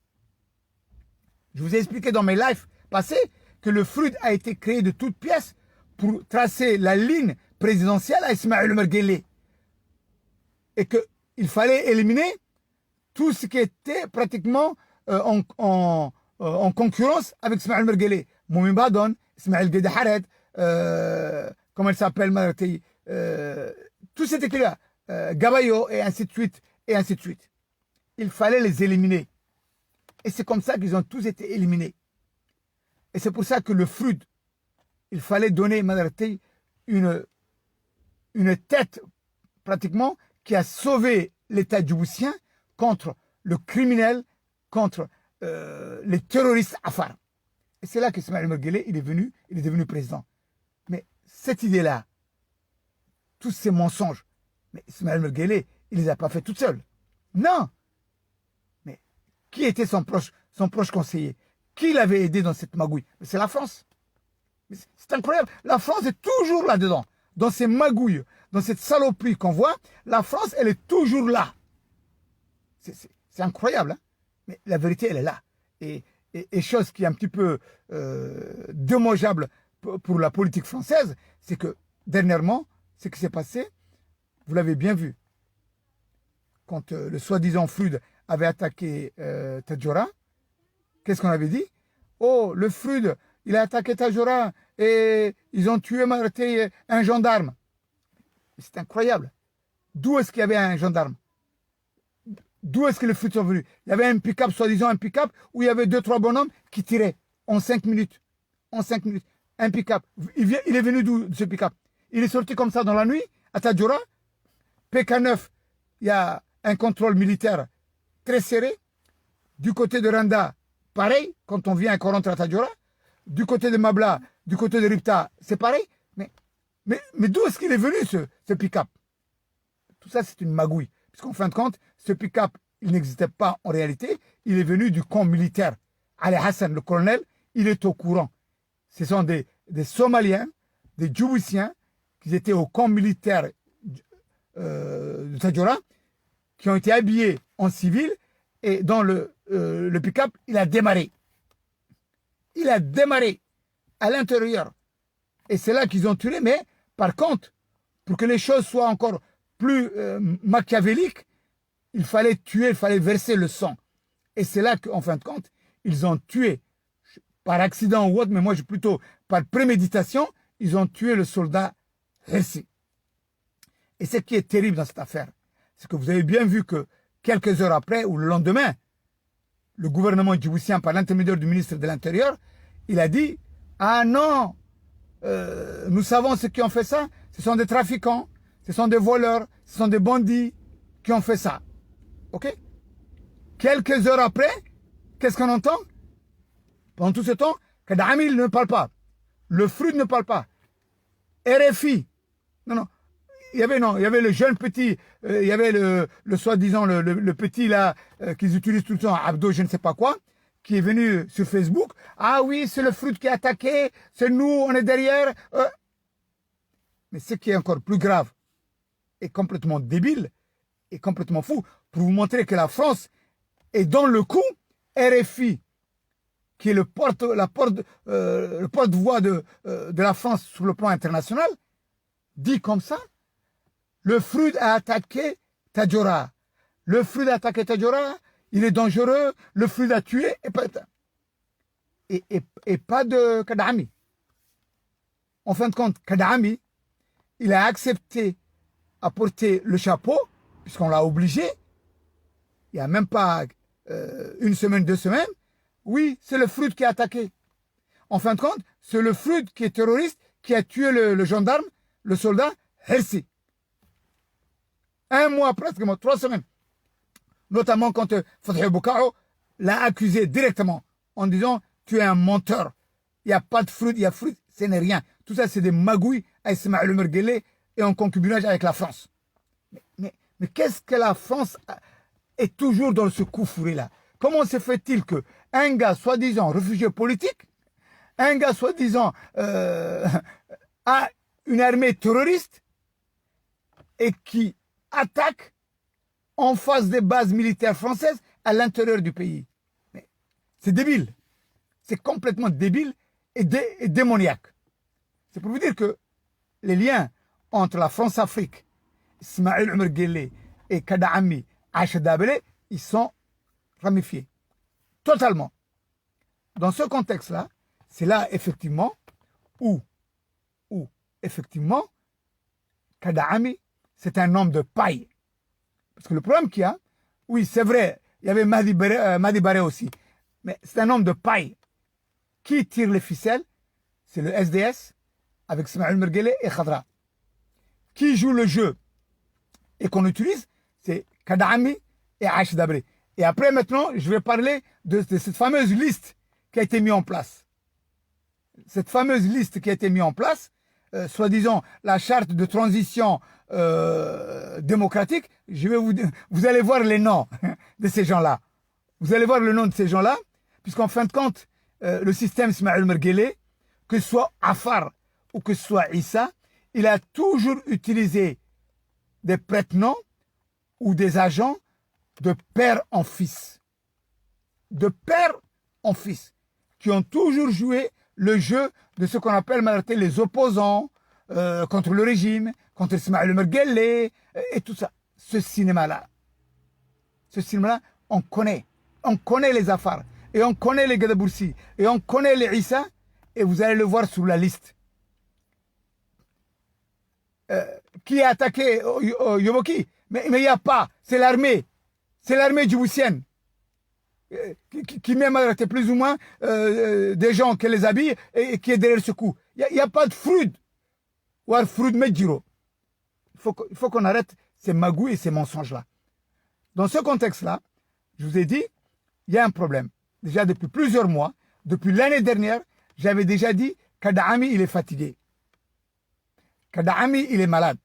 Je vous ai expliqué dans mes lives passés que le Frud a été créé de toutes pièces pour tracer la ligne présidentielle à Ismaël Omar Guelleh. Et qu'il fallait éliminer tout ce qui était pratiquement en concurrence avec Ismaël Omar Guelleh. Moumin Badon, Ismaël Guédé Hared, comment elle s'appelle, tous ces écrits-là, Gabayo, et ainsi de suite, et ainsi de suite. Il fallait les éliminer. Et c'est comme ça qu'ils ont tous été éliminés. Et c'est pour ça que le Frud, il fallait donner une tête pratiquement qui a sauvé l'État djiboutien contre le criminel, contre les terroristes Afar. Et c'est là que Ismaël Omar Guelleh, il est devenu président. Mais cette idée-là, tous ces mensonges, mais Ismaël Omar Guelleh, il ne les a pas fait tout seul. Non. Mais qui était son proche conseiller? Qui l'avait aidé dans cette magouille? C'est la France. C'est incroyable. La France est toujours là-dedans. Dans ces magouilles, dans cette saloperie qu'on voit, la France, elle est toujours là. C'est incroyable. Hein? Mais la vérité, elle est là. Et chose qui est un petit peu dommageable pour la politique française, c'est que dernièrement, ce qui s'est passé, vous l'avez bien vu. quand le soi-disant Frud avait attaqué Tadjoura, qu'est-ce qu'on avait dit? Oh, le Frud, il a attaqué Tadjoura et ils ont tué, arrêté un gendarme. C'est incroyable. D'où est-ce qu'il y avait un gendarme? D'où est-ce que les Frud sont venus? Il y avait un pick-up, soi-disant un pick-up, où il y avait 2-3 bonhommes qui tiraient en 5 minutes. En 5 minutes. Un pick-up. Il est venu d'où, ce pick-up? Il est sorti comme ça dans la nuit, à Tadjoura. PK9, il y a un contrôle militaire très serré. Du côté de Randa, pareil, quand on vient qu'on rentre à Tadjoura. Du côté de Mabla, du côté de Ripta, c'est pareil. Mais d'où est-ce qu'il est venu, ce pick-up? Tout ça, c'est une magouille. Puisqu'en fin de compte, ce pick-up, il n'existait pas en réalité. Il est venu du camp militaire. Ali Hassan, le colonel, il est au courant. Ce sont des Somaliens, des Djiboutiens, qui étaient au camp militaire de Tadjoura, qui ont été habillés en civil, et dans le pick-up, il a démarré. Il a démarré à l'intérieur. Et c'est là qu'ils ont tué. Mais par contre, pour que les choses soient encore plus machiavéliques, il fallait tuer, il fallait verser le sang. Et c'est là qu'en fin de compte, ils ont tué, par accident ou autre, mais moi je plutôt par préméditation, ils ont tué le soldat Hersi. Et ce qui est terrible dans cette affaire, c'est que vous avez bien vu que quelques heures après, ou le lendemain, le gouvernement djiboutien, par l'intermédiaire du ministre de l'Intérieur, il a dit « Ah non, nous savons ceux qui ont fait ça, ce sont des trafiquants, ce sont des voleurs, ce sont des bandits qui ont fait ça. » Ok? Quelques heures après, qu'est-ce qu'on entend? Pendant tout ce temps, Kadhaami ne parle pas. Le Frud ne parle pas. RFI. Non. Il y avait le jeune petit, il y avait le soi-disant, le petit là, qu'ils utilisent tout le temps, Abdo, je ne sais pas quoi, qui est venu sur Facebook. Ah oui, c'est le Frud qui a attaqué, c'est nous, on est derrière. Mais ce qui est encore plus grave, et complètement débile, et complètement fou, pour vous montrer que la France est dans le coup, RFI, qui est le porte-voix de la France sur le plan international, dit comme ça, le Frud a attaqué Tadjoura. Le Frud a attaqué Tadjoura, il est dangereux, le Frud a tué, et pas de Kadhaami. En fin de compte, Kadhaami, il a accepté à porter le chapeau, puisqu'on l'a obligé, il n'y a même pas une semaine, 2 semaines. Oui, c'est le Frud qui a attaqué. En fin de compte, c'est le Frud qui est terroriste, qui a tué le gendarme, le soldat Hersi. 1 mois, pratiquement 3 semaines. Notamment quand Fathi Boukao l'a accusé directement en disant « Tu es un menteur. Il n'y a pas de Frud, il y a Frud, ce n'est rien. » Tout ça, c'est des magouilles à Ismaël Merguele et en concubinage avec la France. Mais qu'est-ce que la France est toujours dans ce coup fourré-là? Comment se fait-il qu'un gars soi-disant réfugié politique, un gars soi-disant a une armée terroriste et qui attaque en face des bases militaires françaises à l'intérieur du pays? C'est débile. C'est complètement débile et démoniaque. C'est pour vous dire que les liens entre la France-Afrique, Ismaël Omar Guelleh et Kadhaami Aïcha Dabeleh, ils sont ramifiés. Totalement. Dans ce contexte-là, c'est là effectivement où effectivement Kadhaami, c'est un homme de paille. Parce que le problème qu'il y a, oui, c'est vrai, il y avait Mahdi Baré aussi, mais c'est un homme de paille. Qui tire les ficelles? C'est le SDS avec Ismaël Merguele et Khadra. Qui joue le jeu et qu'on utilise, c'est Kadhaami et Aïcha Dabeleh. Et après, maintenant, je vais parler de cette fameuse liste qui a été mise en place. Cette fameuse liste qui a été mise en place, soi-disant la charte de transition démocratique, vous allez voir les noms de ces gens-là. Vous allez voir le nom de ces gens-là, puisqu'en fin de compte, le système Ismaël Merguele, que ce soit Afar ou que ce soit Issa, il a toujours utilisé des prête-noms ou des agents de père en fils. De père en fils. Qui ont toujours joué le jeu de ce qu'on appelle les opposants contre le régime, contre Ismaël Merguele et tout ça. Ce cinéma-là. Ce film-là, on connaît. On connaît les Afar. Et on connaît les Gadaboursi. Et on connaît les Issa. Et vous allez le voir sur la liste. Qui a attaqué Yoboki? Mais il n'y a pas. C'est l'armée. C'est l'armée djiboutienne. Qui même arrêté plus ou moins des gens qui les habillent et qui est derrière ce coup. Il n'y a pas de Froud. Ou un Froud Medjiro. Il faut qu'on arrête ces magouilles et ces mensonges-là. Dans ce contexte-là, je vous ai dit, il y a un problème. Déjà depuis plusieurs mois, depuis l'année dernière, j'avais déjà dit Kadhaami, il est fatigué. Kadhaami, il est malade.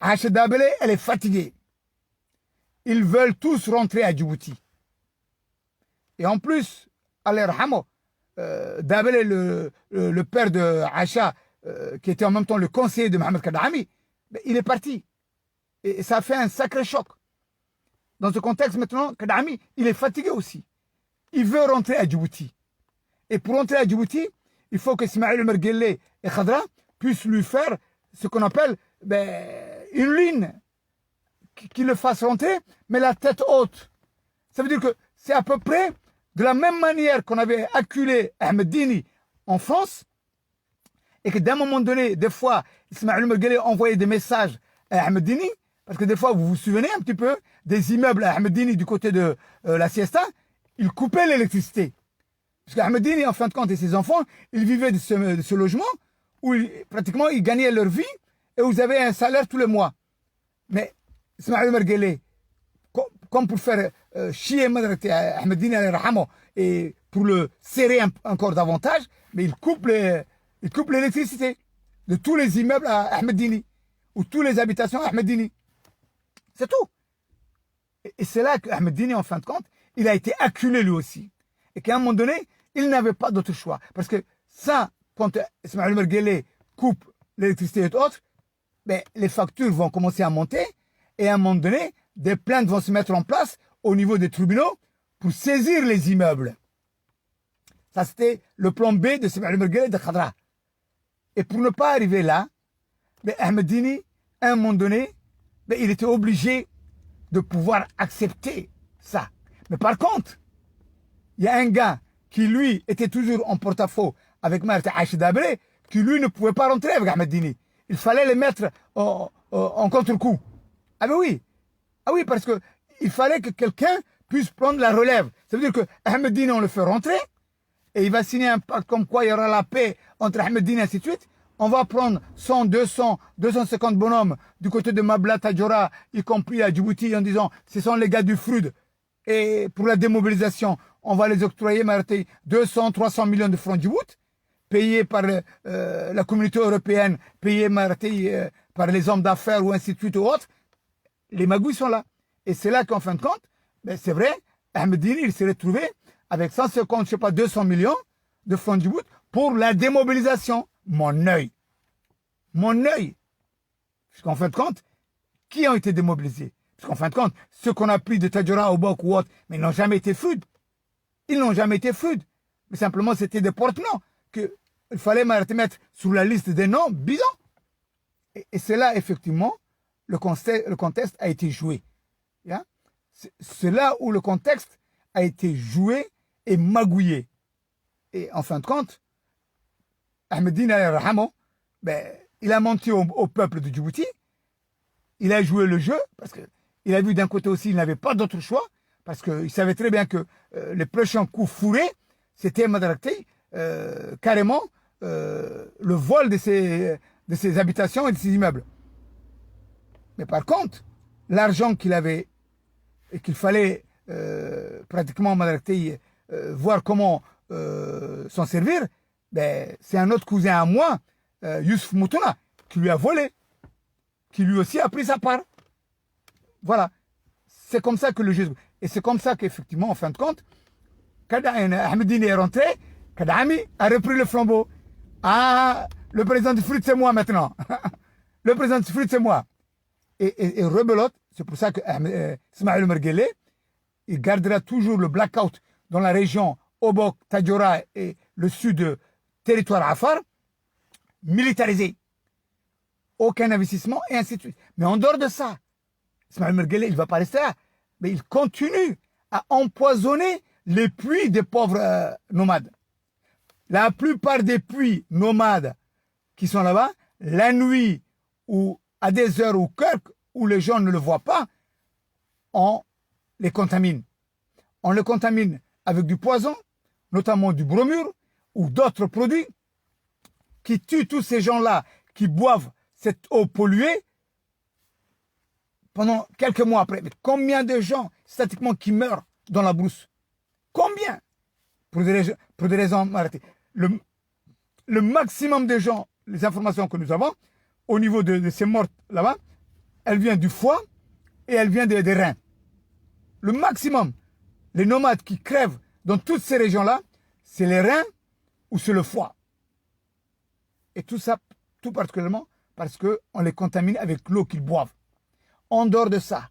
Aïcha Dabele, elle est fatiguée. Ils veulent tous rentrer à Djibouti. Et en plus, Allah Rahamo, Dabele, le père de Aïcha, qui était en même temps le conseiller de Mohamed Kadhaami, il est parti. Et ça a fait un sacré choc. Dans ce contexte maintenant, Kadhaami, il est fatigué aussi. Il veut rentrer à Djibouti. Et pour rentrer à Djibouti, il faut que Ismaël Omer Guelleh et Khadra puissent lui faire ce qu'on appelle une ligne qui le fasse rentrer, mais la tête haute. Ça veut dire que c'est à peu près de la même manière qu'on avait acculé Ahmed Dini en France, et que d'un moment donné, des fois, Ismaël Omer Guelleh envoyait des messages à Ahmed Dini, parce que des fois, vous vous souvenez un petit peu des immeubles à Ahmed Dini du côté de la Siesta, il coupait l'électricité. Parce qu'Ahmed Dini, en fin de compte, et ses enfants, ils vivaient de ce logement où pratiquement ils gagnaient leur vie et vous avez un salaire tous les mois. Mais Ismaël Omer Guelleh, comme pour faire chier Ahmed Dini et pour le serrer encore davantage, mais il coupe l'électricité de tous les immeubles à Ahmed Dini ou toutes les habitations à Ahmed Dini. C'est tout. Et c'est là qu'Ahmed Dini, en fin de compte, il a été acculé lui aussi. Et qu'à un moment donné, il n'avait pas d'autre choix. Parce que ça, quand Ismaël Omer Guelleh coupe l'électricité et autres, les factures vont commencer à monter. Et à un moment donné, des plaintes vont se mettre en place au niveau des tribunaux pour saisir les immeubles. Ça, c'était le plan B de Ismaël Omer Guelleh de Khadra. Et pour ne pas arriver là, Ahmed Dini, à un moment donné, il était obligé de pouvoir accepter ça. Mais par contre, il y a un gars qui, lui, était toujours en porte-à-faux avec Marthe Aïcha Dabele, qui, lui, ne pouvait pas rentrer avec Ahmed Dini. Il fallait les mettre en contre-coup. Ah ben oui. Ah oui, parce que il fallait que quelqu'un puisse prendre la relève. Ça veut dire que Ahmed Dini, on le fait rentrer, et il va signer un pacte comme quoi il y aura la paix entre Ahmed Dini et ainsi de suite. On va prendre 100, 200, 250 bonhommes du côté de Mabla Tadjoura, y compris à Djibouti, en disant ce sont les gars du Froud. Et pour la démobilisation, on va les octroyer 200, 300 millions de francs Djibouti, payés par la communauté européenne, payés par les hommes d'affaires ou ainsi de suite ou autres. Les magouilles sont là. Et c'est là qu'en fin de compte, c'est vrai, Ahmed Dini, il s'est retrouvé avec 150, je sais pas, 200 millions de francs Djibouti pour la démobilisation. Mon œil. Mon œil. Parce qu'en fin de compte, qui ont été démobilisés? Parce qu'en fin de compte, ceux qu'on a pris de Tadjoura au Bok ou autre, mais ils n'ont jamais été Froud. Ils n'ont jamais été Froud. Mais simplement, c'était des porte-noms qu'il fallait mettre sur la liste des noms bidons. Et c'est là, effectivement, le contexte a été joué. Yeah? C'est là où le contexte a été joué et magouillé. Et en fin de compte, Ahmed Dini, il a menti au peuple de Djibouti. Il a joué le jeu parce qu'il a vu d'un côté aussi, il n'avait pas d'autre choix parce qu'il savait très bien que les prochains coups fourrés, c'était carrément le vol de ses habitations et de ses immeubles. Mais par contre, l'argent qu'il avait et qu'il fallait pratiquement voir comment s'en servir, c'est un autre cousin à moi, Youssouf Moutouna, qui lui a volé, qui lui aussi a pris sa part. Voilà. C'est comme ça que le jeu... Et c'est comme ça qu'effectivement, en fin de compte, quand Ahmed Dini est rentré, Kadhaami a repris le flambeau. Ah, le président du Froud, c'est moi maintenant. Le président du Froud, c'est moi. Et rebelote, c'est pour ça que Ismaël Omer Guelleh, il gardera toujours le blackout dans la région Obok, Tadjoura et le sud territoire Afar, militarisé. Aucun investissement et ainsi de suite. Mais en dehors de ça, Ismaël Omer Guelleh, il ne va pas rester là. mais il continue à empoisonner les puits des pauvres nomades. La plupart des puits nomades qui sont là-bas, la nuit ou à des heures ou quelques où les gens ne le voient pas, on les contamine. On les contamine avec du poison, notamment du bromure ou d'autres produits qui tuent tous ces gens-là qui boivent cette eau polluée pendant quelques mois après. Mais combien de gens, statiquement, qui meurent dans la brousse? Combien? Pour des raisons arrêtées. Le maximum de gens, les informations que nous avons, au niveau de ces morts là-bas, elles viennent du foie et elles viennent des reins. Le maximum, les nomades qui crèvent dans toutes ces régions-là, c'est les reins ou c'est le foie. Et tout ça, tout particulièrement, parce qu'on les contamine avec l'eau qu'ils boivent. En dehors de ça,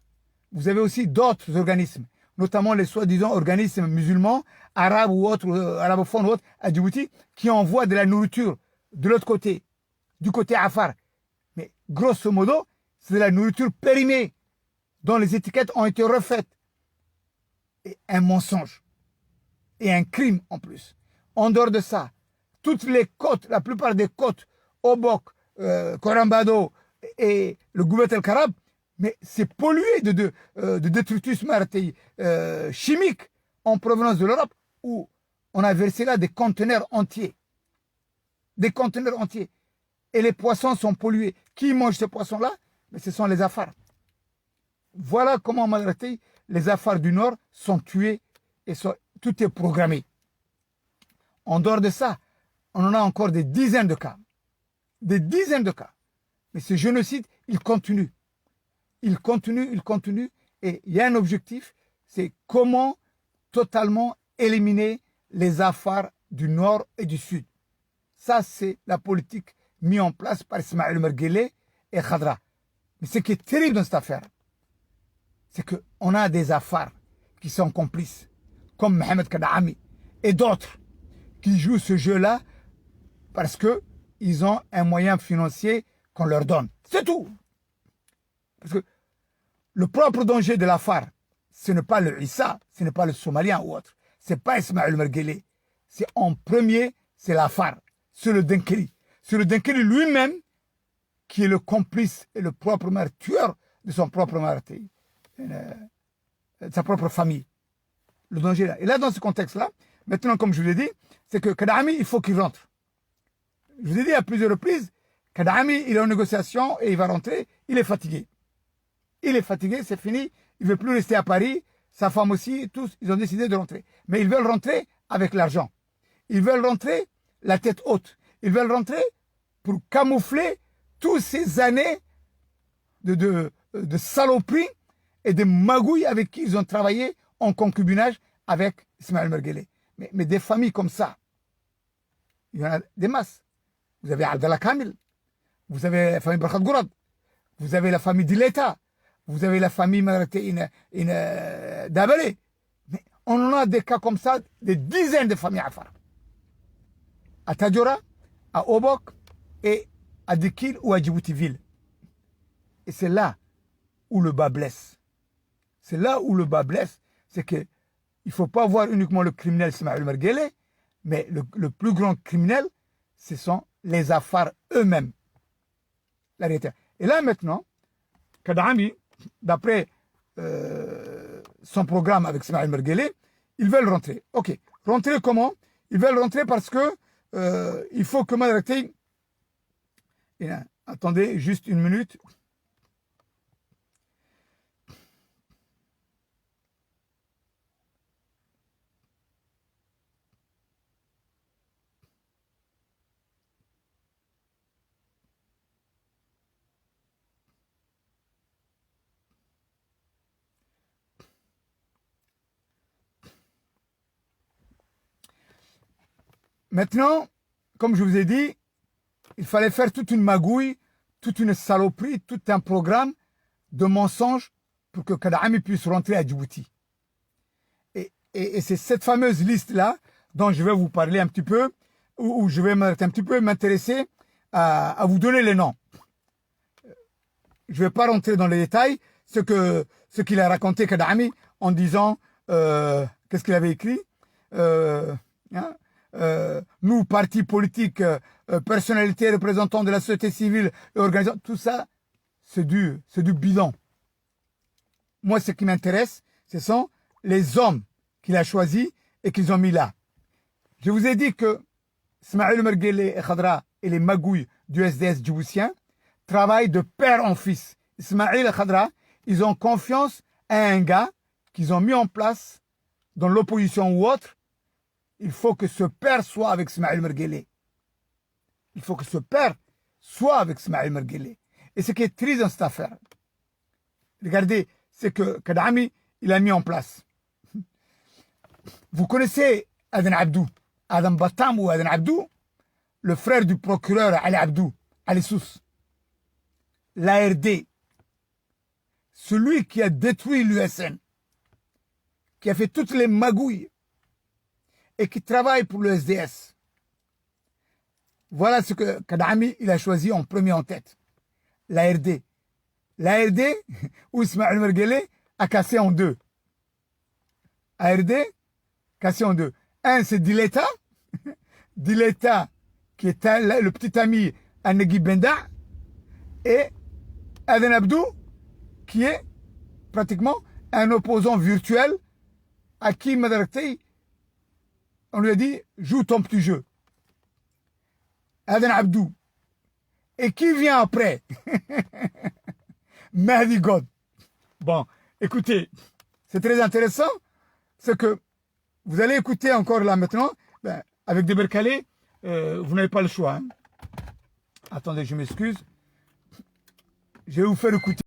vous avez aussi d'autres organismes, notamment les soi-disant organismes musulmans, arabes ou autres, arabophones ou autres, à Djibouti, qui envoient de la nourriture de l'autre côté, du côté Afar. Mais grosso modo, c'est de la nourriture périmée, dont les étiquettes ont été refaites. Et un mensonge. Et un crime en plus. En dehors de ça, toutes les côtes, la plupart des côtes, Obok, Korambado et le Goubet El Karab, mais c'est pollué de détritus chimiques en provenance de l'Europe, où on a versé là des conteneurs entiers. Des conteneurs entiers. Et les poissons sont pollués. Qui mange ces poissons-là? Mais ce sont les Afars. Voilà comment, malgré les Afars du Nord sont tués et tout est programmé. En dehors de ça, on en a encore des dizaines de cas. Des dizaines de cas. Mais ce génocide, il continue. Il continue. Et il y a un objectif, c'est comment totalement éliminer les Afars du Nord et du Sud. Ça, c'est la politique mise en place par Ismaël Merguele et Khadra. Mais ce qui est terrible dans cette affaire, c'est qu'on a des Afars qui sont complices, comme Mohamed Kadhaami et d'autres, qui jouent ce jeu-là parce qu'ils ont un moyen financier qu'on leur donne. C'est tout. Parce que le propre danger de l'Afar, ce n'est pas le Issa, ce n'est pas le Somalien ou autre. Ce n'est pas Ismaël Merguele. C'est en premier, c'est l'Afar. C'est le Denkeli. C'est le Denkeli lui-même qui est le complice et le propre tueur de son propre martyr, de sa propre famille. Le danger là. Et là, dans ce contexte-là, maintenant, comme je vous l'ai dit, c'est que Kadhaami, il faut qu'il rentre. Je vous ai dit à plusieurs reprises, Kadhaami, il est en négociation et il va rentrer, il est fatigué. Il est fatigué, c'est fini, il ne veut plus rester à Paris, sa femme aussi, tous, ils ont décidé de rentrer. Mais ils veulent rentrer avec l'argent. Ils veulent rentrer la tête haute. Ils veulent rentrer pour camoufler toutes ces années de saloperies et de magouilles avec qui ils ont travaillé en concubinage avec Ismaël Merguele. Mais des familles comme ça, il y en a des masses. Vous avez Abdallah Kamil, vous avez la famille Barkhat Gourad, vous avez la famille Dileta, vous avez la famille Dabale. Mais on en a des cas comme ça, des dizaines de familles Afar. À Tadjoura, à Obok et à Dikil ou à Djibouti-Ville. Et c'est là où le bas blesse. C'est là où le bas blesse, c'est qu'il ne faut pas voir uniquement le criminel Ismaël Merguele, mais le plus grand criminel, ce sont les Afars eux-mêmes. La réalité. Et là maintenant, Kadhaami, d'après son programme avec Ismaël Merguele, ils veulent rentrer. Ok, rentrer comment? Ils veulent rentrer parce que il faut que malgré... Attendez juste une minute. Maintenant, comme je vous ai dit, il fallait faire toute une magouille, toute une saloperie, tout un programme de mensonges pour que Kadhaami puisse rentrer à Djibouti. Et c'est cette fameuse liste-là dont je vais vous parler un petit peu, où je vais un petit peu m'intéresser à vous donner les noms. Je ne vais pas rentrer dans les détails, ce qu'il a raconté Kadhafi en disant, qu'est-ce qu'il avait écrit, nous, partis politiques, personnalités, représentants de la société civile et organisations, tout ça, c'est du bidon. Moi, ce qui m'intéresse, ce sont les hommes qu'il a choisis et qu'ils ont mis là. Je vous ai dit que Ismaël Merguele et Khadra et les magouilles du SDS djiboutien travaillent de père en fils. Ismaël et Khadra, ils ont confiance à un gars qu'ils ont mis en place dans l'opposition ou autre. Il faut que ce père soit avec Ismaël Merguele. Il faut que ce père soit avec Ismaël Merguele. Et ce qui est triste dans cette affaire, regardez, c'est que Kadhafi, il a mis en place. Vous connaissez Aden Abdou, Adam Battam ou Aden Abdou, le frère du procureur Ali Abdou, Ali Sous, l'ARD, celui qui a détruit l'USN, qui a fait toutes les magouilles et qui travaille pour le SDS. Voilà ce que Kadhafi il a choisi en premier en tête. L'ARD. L'ARD, où Ismaël Merguele a cassé en deux. ARD, cassé en deux. Un, c'est Dileta. Dileta, qui est le petit ami à Negui Benda. Et Aden Abdou, qui est pratiquement un opposant virtuel à qui Madarakti, on lui a dit, joue ton petit jeu. Aden Abdou. Et qui vient après? Mahdi God. Bon, écoutez, c'est très intéressant. C'est que vous allez écouter encore là maintenant, avec des Berkale, vous n'avez pas le choix. Hein. Attendez, je m'excuse. Je vais vous faire écouter.